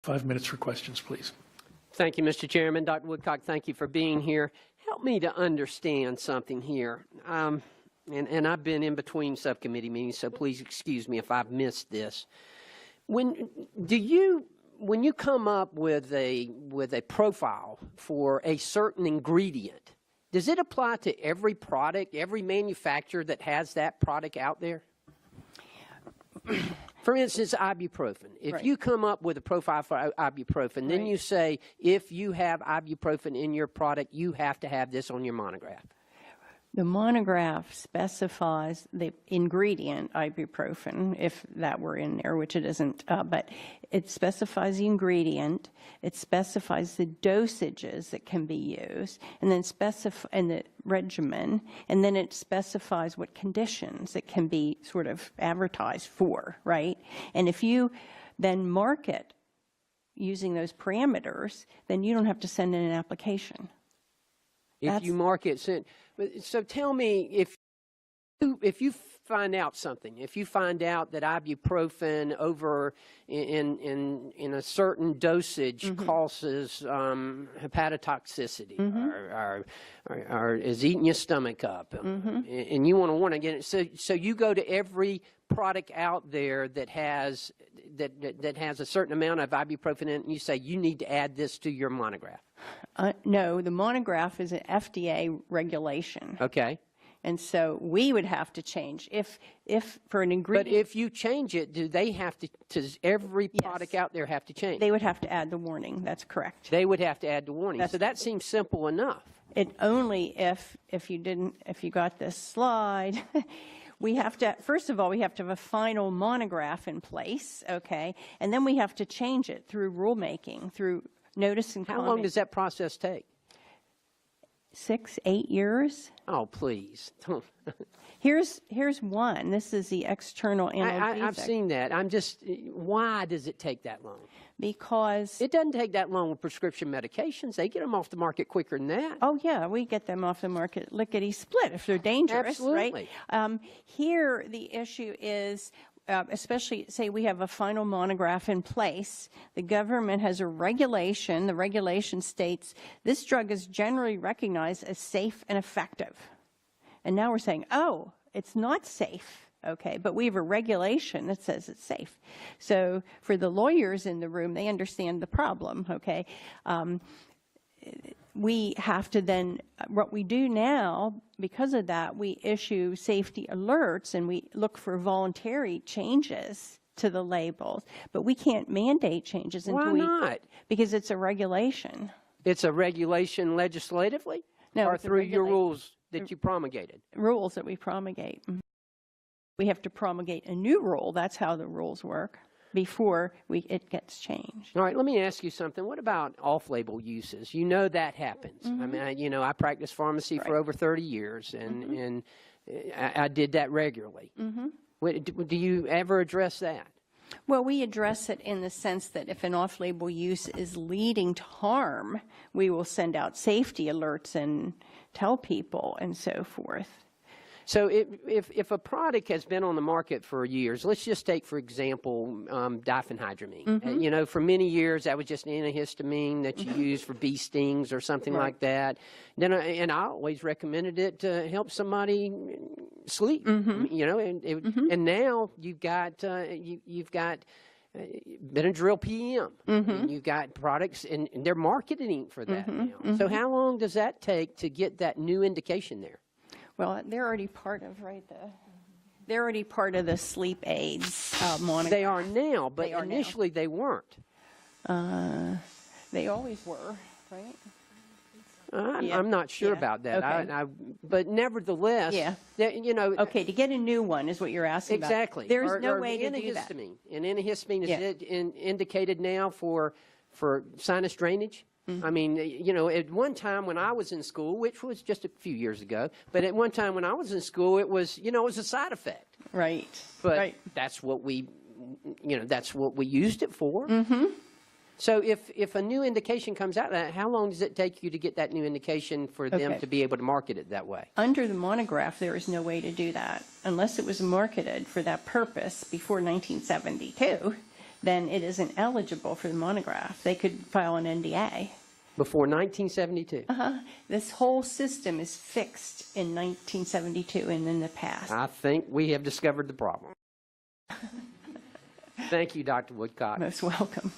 5 minutes for questions, please. Thank you, Mr. Chairman. Dr. Woodcock, thank you for being here. Help me to understand something here. And I've been in between subcommittee meetings, so please excuse me if I've missed this. When you come up with a profile for a certain ingredient, does it apply to every product, every manufacturer that has that product out there? For instance, ibuprofen. If you come up with a profile for ibuprofen, then you say, if you have ibuprofen in your product, you have to have this on your monograph. The monograph specifies the ingredient, ibuprofen, if that were in there, which it isn't, but it specifies the ingredient, it specifies the dosages that can be used, and then and the regimen, and then it specifies what conditions it can be sort of advertised for, right? And if you then market using those parameters, then you don't have to send in an application. If you market, so tell me, if you find out something, if you find out that ibuprofen over in a certain dosage causes hepatotoxicity or is eating your stomach up, and you want to warn against it, so you go to every product out there that has a certain amount of ibuprofen in it, and you say you need to add this to your monograph. No, the monograph is an FDA regulation. Okay. And so we would have to change if for an ingredient. But if you change it, do they have to? Does every product out there have to change? They would have to add the warning. That's correct. They would have to add the warning. So that seems simple enough. It only if you got this slide. We have to, first of all, we have to have a final monograph in place, okay? And then we have to change it through rulemaking, through notice and comment. How long does that process take? 6, 8 years. Oh, please. Here's one. This is the external analgesic. I've seen that. I'm just, why does it take that long? Because it doesn't take that long with prescription medications. They get them off the market quicker than that. Oh, yeah, we get them off the market lickety-split if they're dangerous, Absolutely. Right? Here, the issue is, especially, say we have a final monograph in place, the government has a regulation. The regulation states this drug is generally recognized as safe and effective. And now we're saying, oh, it's not safe. Okay, but we have a regulation that says it's safe. So for the lawyers in the room, they understand the problem, okay? We have to then, what we do now, because of that, we issue safety alerts and we look for voluntary changes to the labels, but we can't mandate changes until Why not? Because it's a regulation. It's a regulation legislatively? No, or through your rules that you promulgated? Rules that we promulgate. We have to promulgate a new rule. That's how the rules work before it gets changed. All right, let me ask you something. What about off-label uses? You know that happens. I mean, I practiced pharmacy for over 30 years, and I did that regularly. Do you ever address that? Well, we address it in the sense that if an off-label use is leading to harm, we will send out safety alerts and tell people and so forth. So if a product has been on the market for years, let's just take, for example, diphenhydramine. For many years, that was just an antihistamine that you use for bee stings or something like that. Then, and I always recommended it to help somebody sleep. And now you've got Benadryl PM. And you've got products, and they're marketing for that now. So how long does that take to get that new indication there? Well, they're already part of they're already part of the sleep aids monograph. They are now, but initially they weren't. They always were, right? I'm not sure about that. Okay. But nevertheless, Okay, to get a new one is what you're asking about. Exactly. There's no way to do that. And antihistamine is indicated now for sinus drainage. I mean, at one time when I was in school, which was just a few years ago, but at one time when I was in school, it was, it was a side effect. Right. But that's what we, that's what we used it for. So if a new indication comes out, how long does it take you to get that new indication for them to be able to market it that way? Under the monograph, there is no way to do that unless it was marketed for that purpose before 1972. then it isn't eligible for the monograph. They could file an NDA. Before 1972? This whole system is fixed in 1972 and in the past. I think we have discovered the problem. Thank you, Dr. Woodcock. Most welcome.